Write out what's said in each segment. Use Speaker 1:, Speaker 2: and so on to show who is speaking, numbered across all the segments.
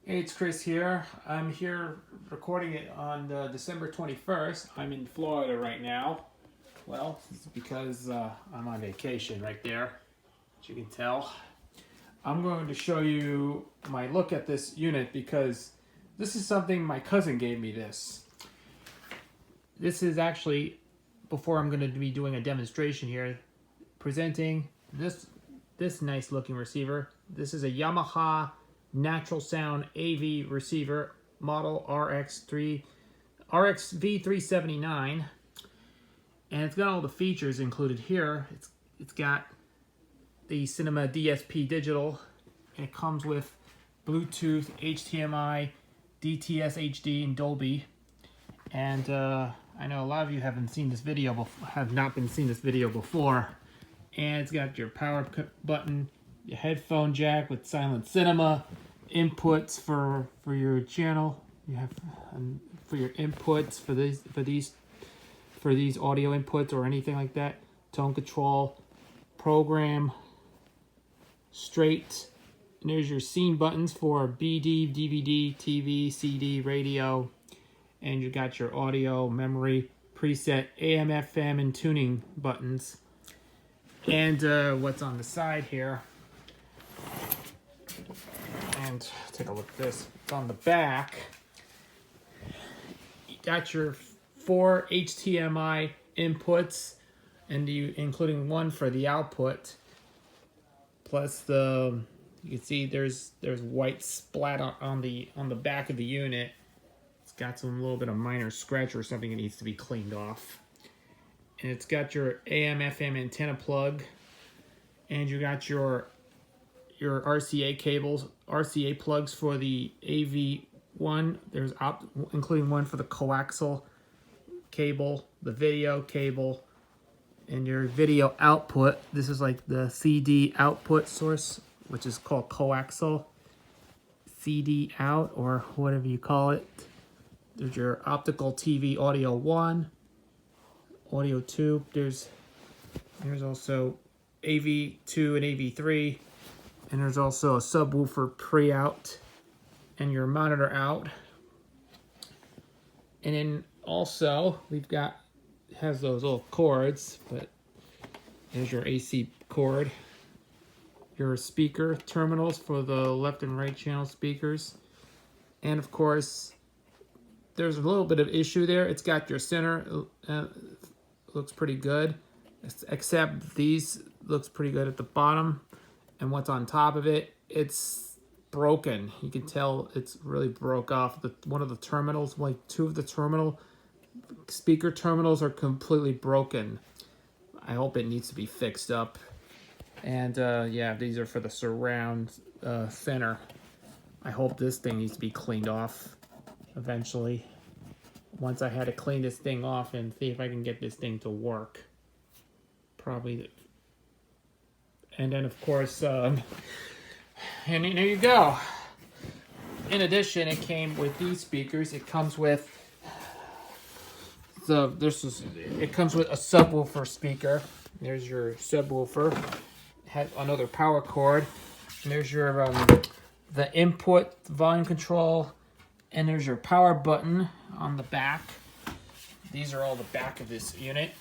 Speaker 1: Hey, it's Chris here. I'm here recording it on December 21st. I'm in Florida right now. Well, it's because I'm on vacation right there, as you can tell. I'm going to show you my look at this unit because this is something my cousin gave me this. This is actually, before I'm going to be doing a demonstration here, presenting this nice looking receiver. This is a Yamaha Natural Sound AV Receiver model RX-V379, and it's got all the features included here. It's got the Cinema DSP digital, and it comes with Bluetooth, HDMI, DTS-HD, and Dolby. And I know a lot of you haven't seen this video, have not been seeing this video before. And it's got your power button, your headphone jack with silent cinema, inputs for your channel. You have for your inputs for these audio inputs or anything like that. Tone control, program, straight. And there's your scene buttons for BD, DVD, TV, CD, radio, and you got your audio, memory, preset, AM, FM, and tuning buttons. And what's on the side here, and take a look at this. It's on the back. You got your 4 HDMI inputs, and including one for the output. Plus you can see there's white splat on the back of the unit. It's got some little bit of minor scratch or something that needs to be cleaned off. And it's got your AM FM antenna plug, and you got your RCA cables, RCA plugs for the AV1. There's including one for the coaxial cable, the video cable, and your video output. This is like the CD output source, which is called coaxial, CD out, or whatever you call it. There's your optical TV audio 1. Audio 2, there's also AV2 and AV3, and there's also a Sub Woofer pre-out and your monitor out. And then also has those little cords, but there's your AC cord, your speaker terminals for the left and right channel speakers, and of course there's a little bit of issue there. It's got your center. Looks pretty good, except these looks pretty good at the bottom, and what's on top of it, it's broken. You can tell it's really broke off. One of the terminals, like 2 of the speaker terminals, are completely broken. I hope it needs to be fixed up. And yeah, these are for the surround center. I hope this thing needs to be cleaned off eventually. Once I had to clean this thing off and see if I can get this thing to work. Probably. And then of course, and there you go. In addition, it came with these speakers. It comes with it comes with a subwoofer speaker. There's your subwoofer. Has another power cord. And there's your the input volume control. And there's your power button on the back. These are all the back of this unit.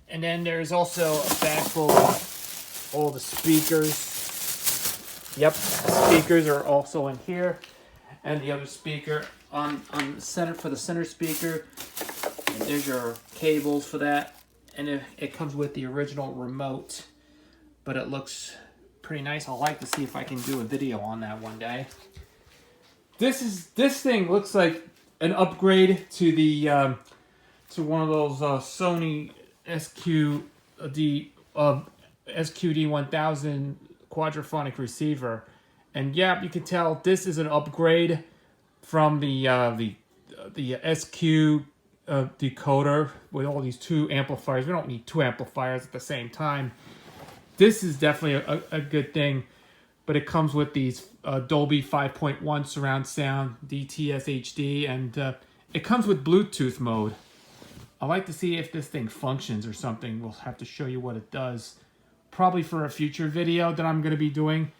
Speaker 1: And then there's also a bag full of all the speakers. Yep, the speakers are also in here. And the other speaker on the center for the center speaker. And there's your cables for that. And it comes with the original remote. But it looks pretty nice. I'd like to see if I can do a video on that one day. This thing looks like an upgrade to the to one of those Sony SQD1000 quadraphonic receiver, and yeah, you can tell this is an upgrade from the SQ decoder with all these 2 amplifiers. We don't need 2 amplifiers at the same time. This is definitely a good thing. But it comes with these Dolby 5.1 surround sound, DTS-HD, and it comes with Bluetooth mode. I'd like to see if this thing functions or something. We'll have to show you what it does. Probably for a future video that I'm going to be doing.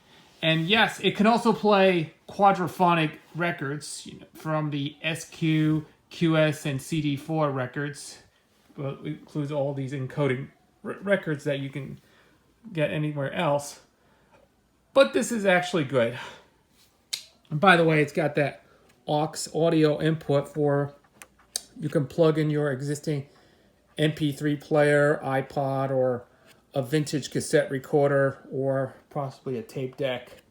Speaker 1: And yes, it can also play quadraphonic records, you know, from the SQ, QS, and CD4 records. But it includes all these encoding records that you can get anywhere else. But this is actually good. And by the way, it's got that aux audio input for, you can plug in your existing MP3 player, iPod, or a vintage cassette recorder, or possibly a tape deck.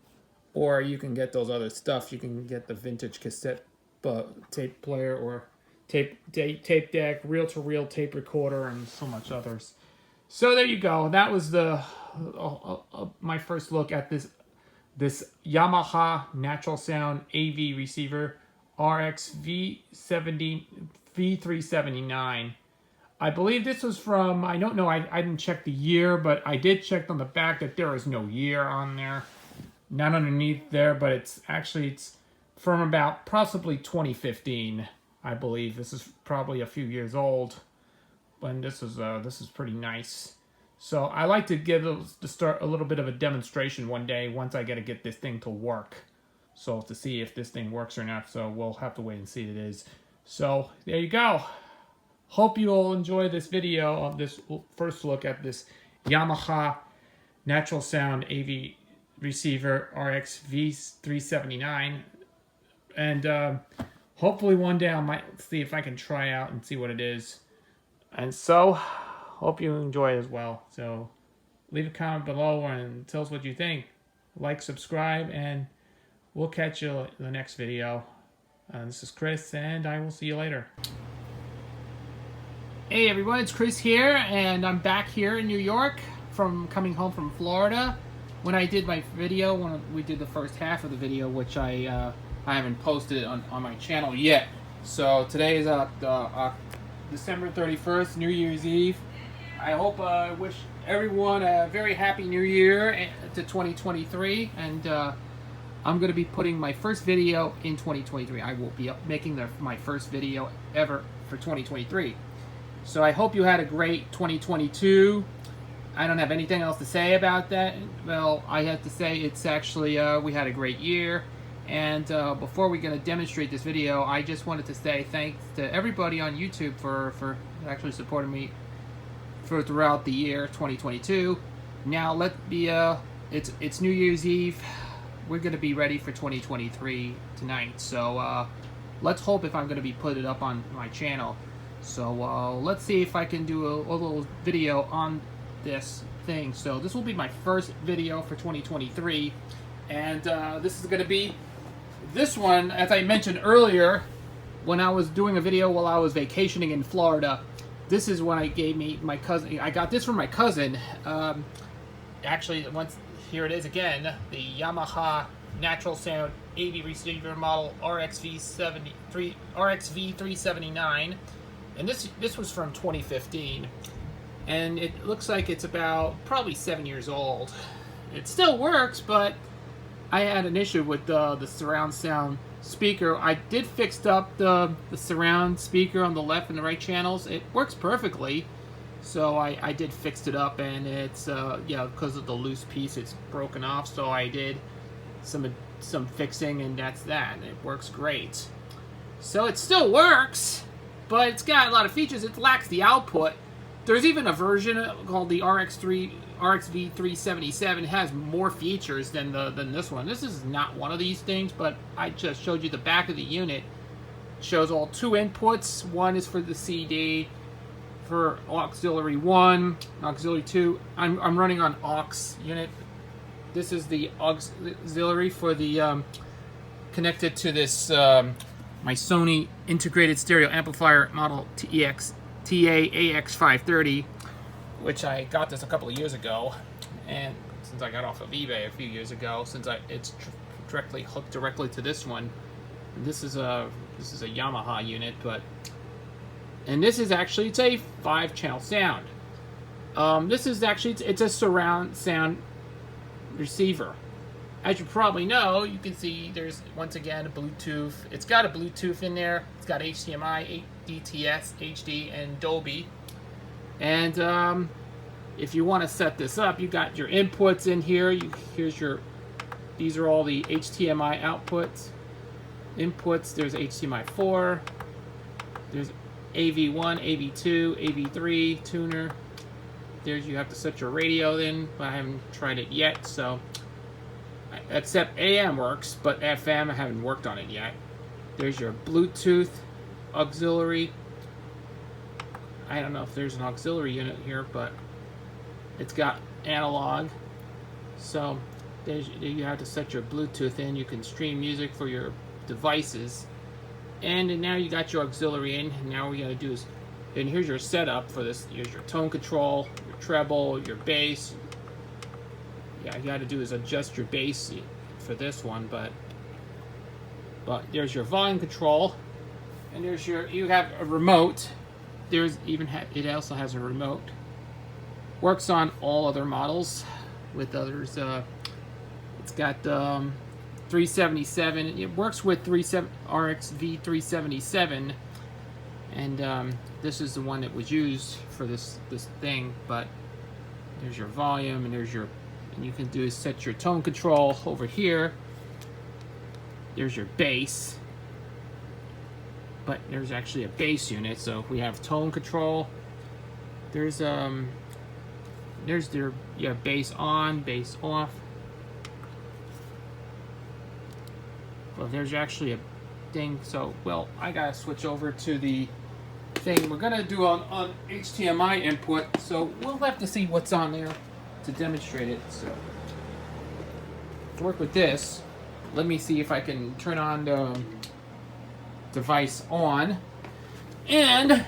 Speaker 1: Or you can get those other stuff. You can get the vintage cassette tape player, or tape deck, reel-to-reel tape recorder, and so much others. So there you go. That was the my first look at this Yamaha Natural Sound AV Receiver RX-V379. I believe this was from, I don't know, I didn't check the year, but I did check on the back that there is no year on there. Not underneath there, but it's from about possibly 2015, I believe. This is probably a few years old, and this is pretty nice. So I like to start a little bit of a demonstration one day once I get this thing to work. So to see if this thing works or not. So we'll have to wait and see if it is. So there you go. Hope you all enjoy this video of this first look at this Yamaha Natural Sound AV Receiver RX-V379. And hopefully one day I might see if I can try out and see what it is. And so, hope you enjoy it as well. So, leave a comment below and tell us what you think. Like, subscribe, and we'll catch you in the next video. This is Chris, and I will see you later. Hey everyone, it's Chris here, and I'm back here in New York from coming home from Florida. When I did my video, when we did the first half of the video, which I haven't posted on my channel yet. So today is December 31st, New Year's Eve. I hope I wish everyone a very happy New Year to 2023, and I'm going to be putting my first video in 2023. I will be making my first video ever for 2023. So I hope you had a great 2022. I don't have anything else to say about that. Well, I have to say it's actually, we had a great year. And before we're going to demonstrate this video, I just wanted to say thanks to everybody on YouTube for actually supporting me throughout the year 2022. Now it's New Year's Eve. We're going to be ready for 2023 tonight. So let's hope if I'm going to be put it up on my channel. So let's see if I can do a little video on this thing. So this will be my first video for 2023, and this is going to be this one, as I mentioned earlier, when I was doing a video while I was vacationing in Florida. This is when I got this from my cousin. Actually, here it is again, the Yamaha Natural Sound AV Receiver model RX-V379. And this was from 2015, and it looks like it's about probably 7 years old. It still works, but I had an issue with the surround sound speaker. I did fix up the surround speaker on the left and the right channels. It works perfectly, so I did fix it up, and it's yeah, because of the loose piece, it's broken off. So I did some fixing, and that's that. It works great. So it still works, but it's got a lot of features. It lacks the output. There's even a version called the RX-V377. It has more features than this one. This is not one of these things, but I just showed you the back of the unit. It shows all two inputs. One is for the CD, for auxiliary 1, auxiliary 2. I'm running on aux unit. This is the auxiliary for the connected to this my Sony integrated stereo amplifier model TA-AX530, which I got this a couple of years ago, and since I got off of eBay a few years ago, it's hooked directly to this one. This is a Yamaha unit, and this is actually, it's a 5-channel sound. This is actually, it's a surround sound receiver. As you probably know, you can see there's, once again, a Bluetooth. It's got a Bluetooth in there. It's got HDMI, DTS-HD, and Dolby. And if you want to set this up, you got your inputs in here. Here's your these are all the HDMI outputs, inputs. There's HDMI 4, there's AV1, AV2, AV3 tuner. There's, you have to set your radio in, but I haven't tried it yet, so, except AM works, but FM I haven't worked on it yet. There's your Bluetooth auxiliary. I don't know if there's an auxiliary unit here, but it's got analog. So you have to set your Bluetooth in. You can stream music for your devices. And now you got your auxiliary in. And now what we got to do is, and here's your setup for this. Here's your tone control, your treble, your bass. Yeah, you got to do is adjust your bass for this one, but there's your volume control, and there's your, you have a remote. There's even it also has a remote. Works on all other models. With others, it's got 377. It works with RX-V379, and this is the one that was used for this thing. But there's your volume, and there's your, and you can do is set your tone control over here. There's your bass, but there's actually a bass unit. So we have tone control. There's their, you have bass on, bass off. Well, there's actually a thing. So, well, I gotta switch over to the thing we're gonna do on HDMI input. So we'll have to see what's on there to demonstrate it. So to work with this, let me see if I can turn on the device on, and let's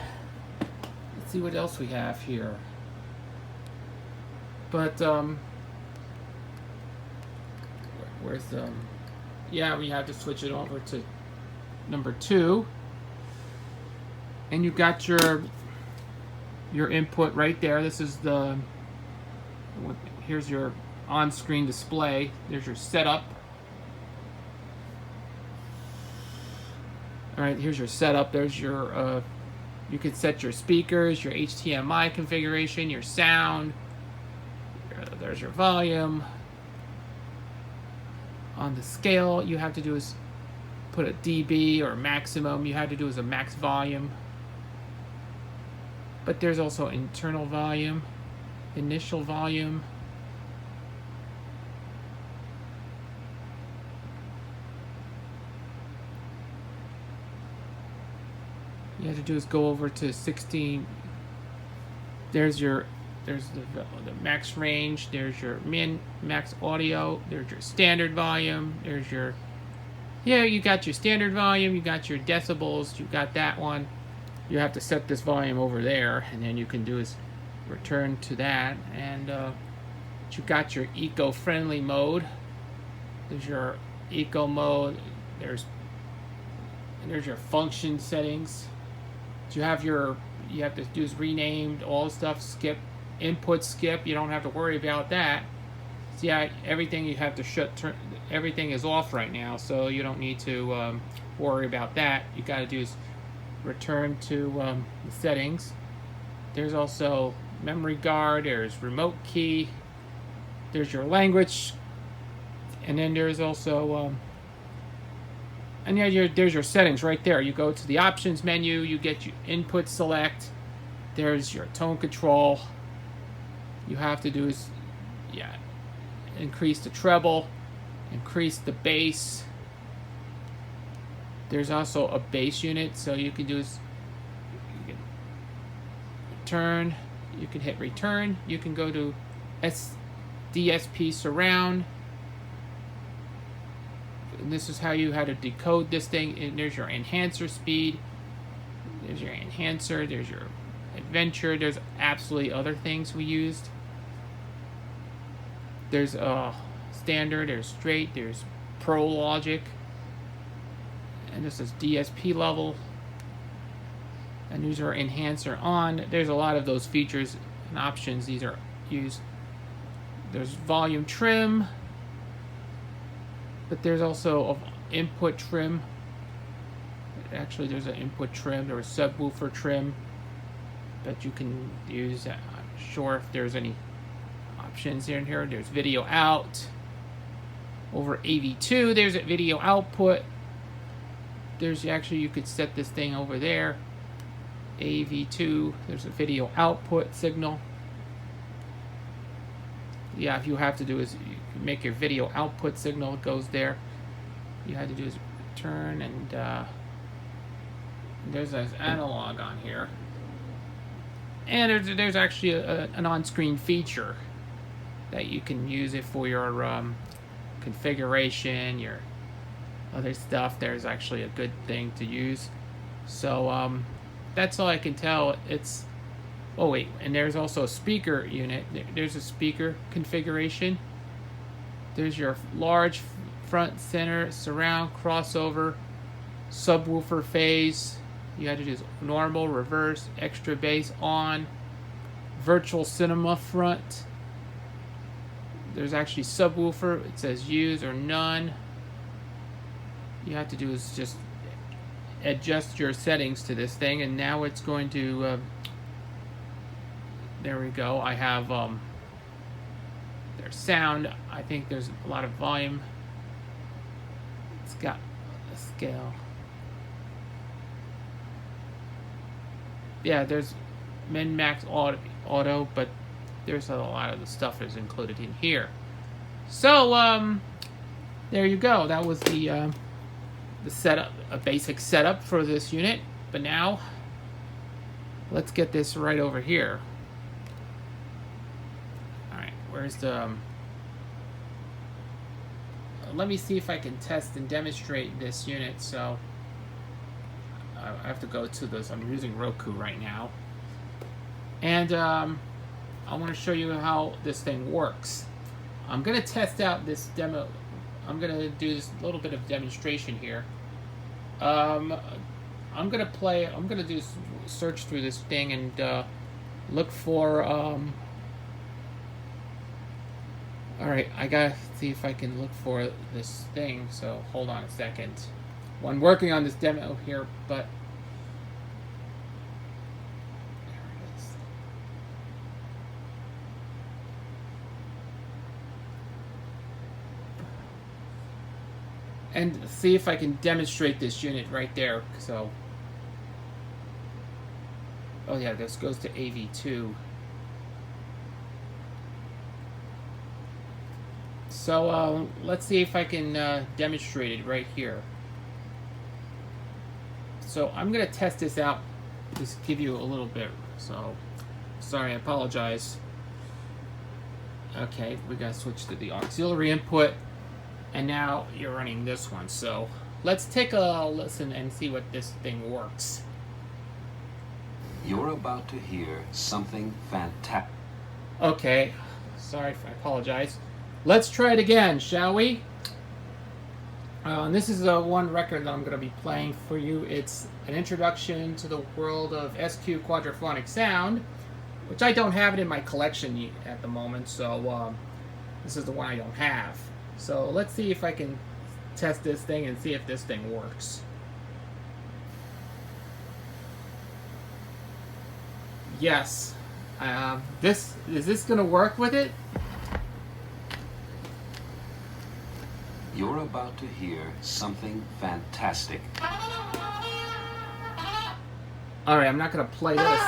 Speaker 1: see what else we have here. But where's the, yeah, we have to switch it over to number 2, and you got your input right there. This is the, here's your on-screen display. There's your setup. All right, here's your setup. There's your you can set your speakers, your HDMI configuration, your sound. There's your volume. On the scale, you have to do is put a dB or maximum. You have to do is a max volume. But there's also internal volume, initial volume. You have to do is go over to 16. There's your, there's the max range. There's your max audio. There's your standard volume. There's your, yeah, you got your standard volume. You got your decibels. You got that one. You have to set this volume over there, and then you can do is return to that. And you got your eco-friendly mode. There's your eco mode. There's your function settings. You have your, you have to do is renamed all the stuff, skip, input skip. You don't have to worry about that. So yeah, everything you have to everything is off right now, so you don't need to worry about that. You got to do is return to the settings. There's also memory guard. There's remote key. There's your language, and then there's also and yeah, there's your settings right there. You go to the options menu, you get your input select. There's your tone control. You have to do is, yeah, increase the treble, increase the bass. There's also a bass unit, so you can do is, you can return. You can hit return. You can go to DSP surround. And this is how you had to decode this thing. And there's your enhancer speed. There's your enhancer. There's your adventure. There's absolutely other things we used. There's standard. There's straight. There's Pro Logic. And this is DSP level. And these are enhancer on. There's a lot of those features and options. These are used. There's volume trim. But there's also input trim. Actually, there's an input trim. There was Sub Woofer trim that you can use. I'm sure if there's any options in here. There's video out. Over AV2, there's a video output. There's actually, you could set this thing over there. AV2, there's a video output signal. Yeah, if you have to do is you make your video output signal, it goes there. You had to do is turn, and there's an analog on here. And there's actually an on-screen feature that you can use it for your configuration, your other stuff. There's actually a good thing to use. So that's all I can tell. It's, oh wait, and there's also a speaker unit. There's a speaker configuration. There's your large front, center, surround, crossover, subwoofer phase. You had to do normal, reverse, extra bass, on, virtual cinema front. There's actually subwoofer. It says use or none. You have to do is just adjust your settings to this thing, and now it's going to. There we go. I have there's sound. I think there's a lot of volume. It's got a scale. Yeah, there's min max auto, but there's a lot of the stuff is included in here. So there you go. That was the setup, a basic setup for this unit. But now let's get this right over here. All right, where's the? Let me see if I can test and demonstrate this unit. So I have to go to this. I'm using Roku right now, and I want to show you how this thing works. I'm going to test out this demo. I'm going to do this little bit of demonstration here. I'm going to do search through this thing and look for. All right, I gotta see if I can look for this thing. So hold on a second. Well, I'm working on this demo here, but there it is. And see if I can demonstrate this unit right there. So, oh yeah, this goes to AV2. So let's see if I can demonstrate it right here. So I'm going to test this out, just give you a little bit. So, sorry, I apologize. Okay, we got to switch to the auxiliary input. And now you're running this one. So let's take a listen and see what this thing works.
Speaker 2: You're about to hear something fantastic.
Speaker 1: Okay, sorry, I apologize. Let's try it again, shall we? And this is one record that I'm going to be playing for you. It's an introduction to the world of SQ quadraphonic sound, which I don't have it in my collection at the moment, so this is the one I don't have. So let's see if I can test this thing and see if this thing works. Yes. Is this going to work with it?
Speaker 2: You're about to hear something fantastic.
Speaker 1: All right, I'm not going to play this.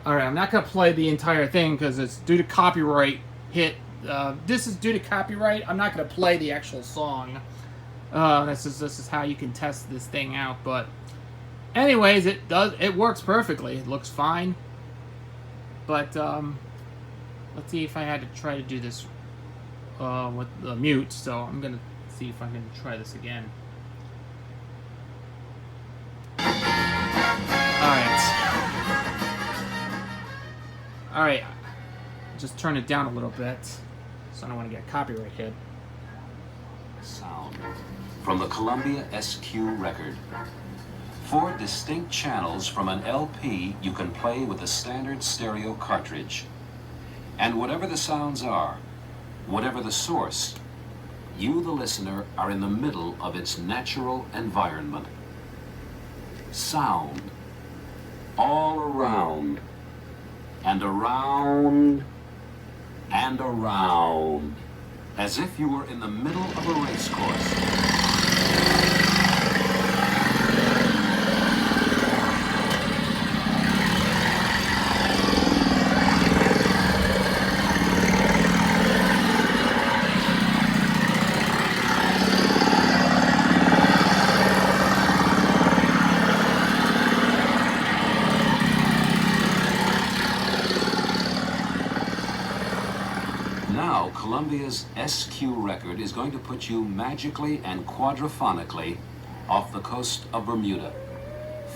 Speaker 1: All right, I'm not going to play the entire thing because it's due to copyright hit. This is due to copyright. I'm not going to play the actual song. This is how you can test this thing out, but anyways, it works perfectly. It looks fine. But let's see if I had to try to do this with the mute. So I'm gonna see if I can try this again. All right. Just turn it down a little bit, so I don't want to get copyright hit.
Speaker 2: Sound from the Columbia SQ record. 4 distinct channels from an LP you can play with a standard stereo cartridge. And whatever the sounds are, whatever the source, you, the listener, are in the middle of its natural environment. Sound. all around, and around, and around, as if you were in the middle of a race course. Now, Columbia's SQ record is going to put you magically and quadraphonically off the coast of Bermuda,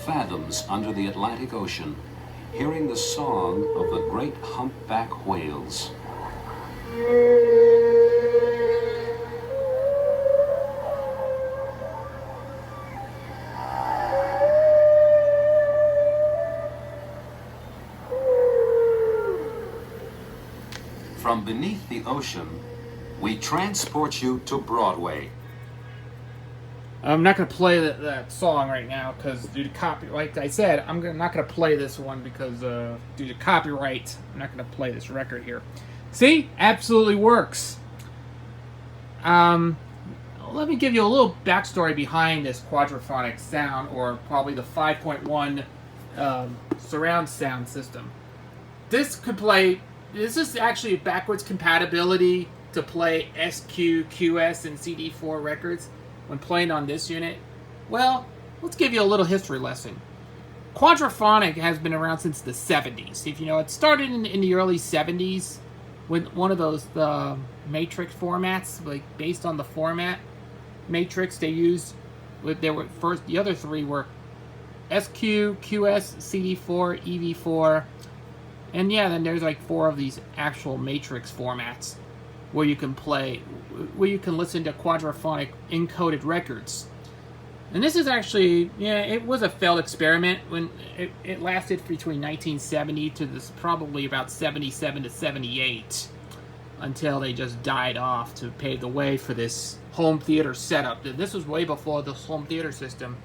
Speaker 2: fathoms under the Atlantic Ocean, hearing the song of the great humpback whales. From beneath the ocean, we transport you to Broadway.
Speaker 1: I'm not going to play that song right now because due to copyright, like I said, not going to play this one because due to copyright, I'm not going to play this record here. See? Absolutely works. Let me give you a little backstory behind this quadraphonic sound, or probably the 5.1 surround sound system. This is actually backwards compatibility to play SQ, QS, and CD4 records when playing on this unit. Well, let's give you a little history lesson. Quadraphonic has been around since the 70s. If you know, it started in the early 70s with one of those matrix formats, like based on the format matrix they used. The other three were SQ, QS, CD4, EV4. And yeah, then there's like 4 of these actual matrix formats where you can listen to quadraphonic encoded records. And this is actually, it was a failed experiment when it lasted between 1970 to this probably about 77 to 78 until they just died off to pave the way for this home theater setup. This was way before the home theater system.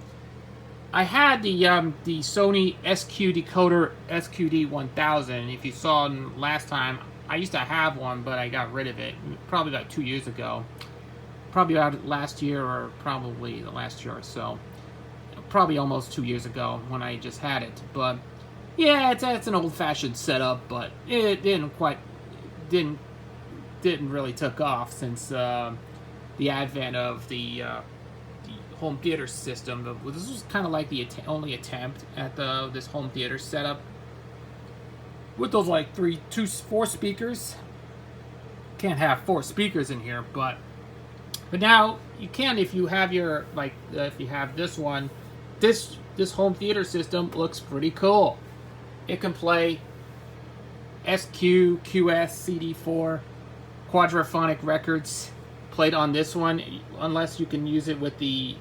Speaker 1: I had the Sony SQ decoder SQD1000. If you saw last time, I used to have one, but I got rid of it probably about 2 years ago. Probably about last year, or probably the last year or so. Probably almost 2 years ago when I just had it. But yeah, it's an old-fashioned setup, but it didn't really took off since the advent of the home theater system. This was kind of like the only attempt at this home theater setup with those like 4 speakers. Can't have 4 speakers in here, but now you can if you have your if you have this one. This home theater system looks pretty cool. It can play SQ, QS, CD4, quadraphonic records played on this one, unless you can use it with the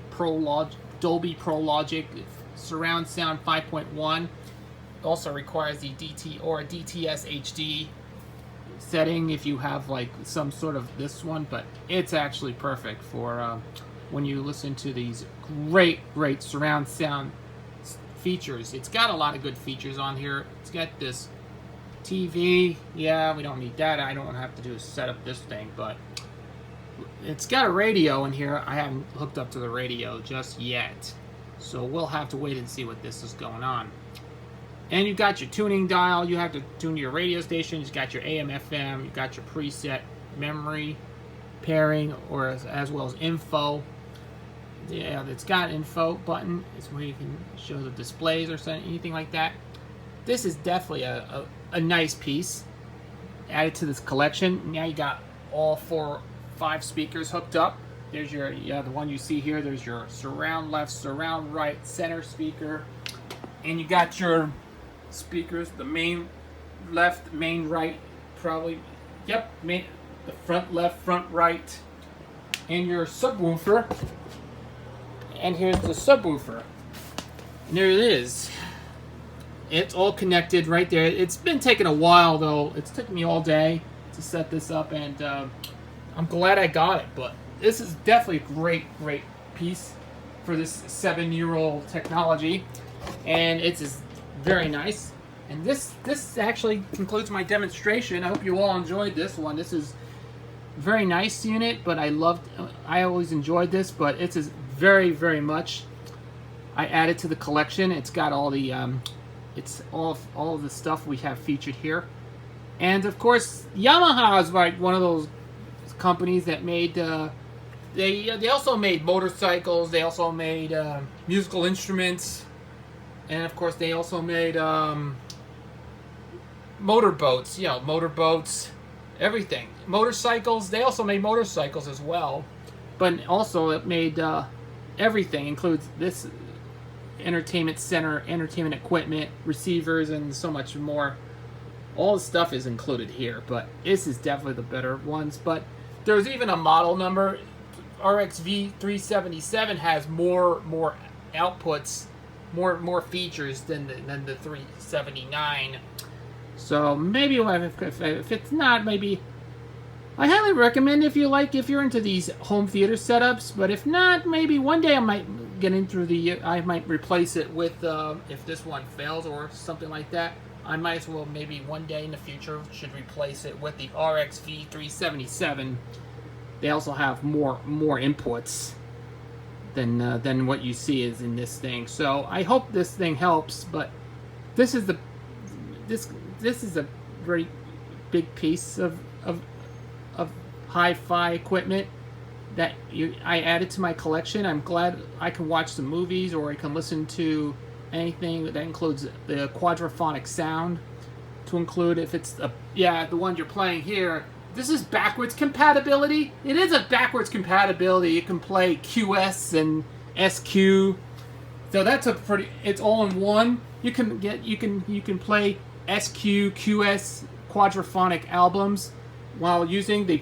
Speaker 1: Dolby Pro Logic surround sound 5.1. It also requires the DTS-HD setting if you have like some sort of this one, but it's actually perfect for when you listen to these great surround sound features. It's got a lot of good features on here. It's got this TV. Yeah, we don't need that. I don't have to do is set up this thing, but it's got a radio in here. I haven't hooked up to the radio just yet, so we'll have to wait and see what this is going on. And you've got your tuning dial. You have to tune your radio station. You've got your AM, FM. You've got your preset memory pairing, or as well as info. Yeah, it's got info button. It's where you can show the displays or something, anything like that. This is definitely a nice piece added to this collection. Now you got all 5 speakers hooked up. There's your the one you see here. There's your surround left, surround right, center speaker, and you got your speakers, the main left, main right, probably. Yep, the front left, front right, and your subwoofer. And here's the subwoofer. And there it is. It's all connected right there. It's been taking a while though. It's taken me all day to set this up, and I'm glad I got it. But this is definitely a great piece for this 7-year-old technology, and it's as very nice. And this actually concludes my demonstration. I hope you all enjoyed this one. This is a very nice unit, but I always enjoyed this, but it's very, very much. I added to the collection. It's got all the it's all of the stuff we have featured here. And of course, Yamaha is like one of those companies that made they also made motorcycles, they also made musical instruments, and of course they also made motorboats, motorboats, everything. Motorcycles, they also made motorcycles as well. But also it made everything, includes this entertainment center, entertainment equipment, receivers, and so much more. All the stuff is included here, but this is definitely the better ones. But there's even a model number. RX-V377 has more outputs, more features than the 379. So maybe if it's not, maybe I highly recommend if you're into these home theater setups. But if not, maybe one day I might get into I might replace it with if this one fails or something like that. I might as well maybe one day in the future should replace it with the RX-V377. They also have more inputs than what you see is in this thing. So I hope this thing helps. But this is a very big piece of hi-fi equipment that I added to my collection. I'm glad I can watch some movies, or I can listen to anything that includes the quadraphonic sound. To include, if it's the one you're playing here, this is backwards compatibility. It is a backwards compatibility. You can play QS and SQ, so that's it's all in one. You can play SQ, QS, quadraphonic albums while using the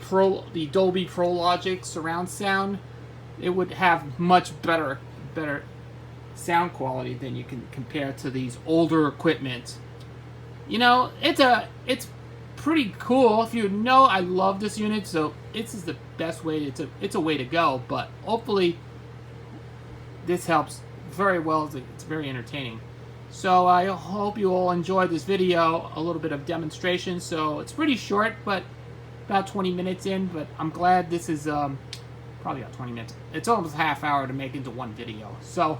Speaker 1: Dolby Pro Logic surround sound. It would have much better sound quality than you can compare to these older equipment. It's pretty cool. If you know, I love this unit, so this is the best way. It's a way to go. But hopefully this helps very well. It's very entertaining. So I hope you all enjoyed this video, a little bit of demonstration. So it's pretty short, but about 20 minutes in. But I'm glad this is probably about 20 minutes. It's almost a half hour to make into one video. So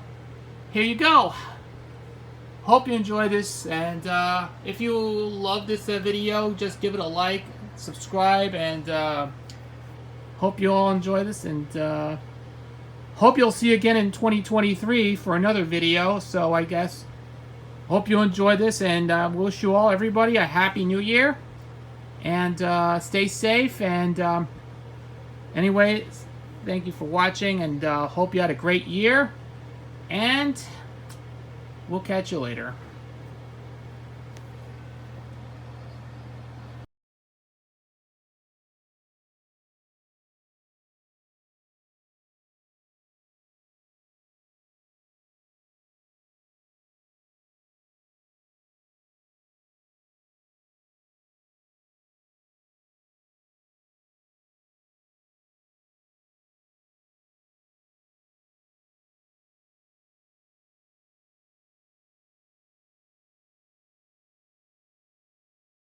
Speaker 1: here you go. Hope you enjoy this, and if you love this video, just give it a like, subscribe, and hope you all enjoy this, and hope you'll see you again in 2023 for another video. So I guess hope you enjoy this, and wish you all, everybody, a happy new year, and stay safe. And anyway, thank you for watching, and hope you had a great year, and we'll catch you later.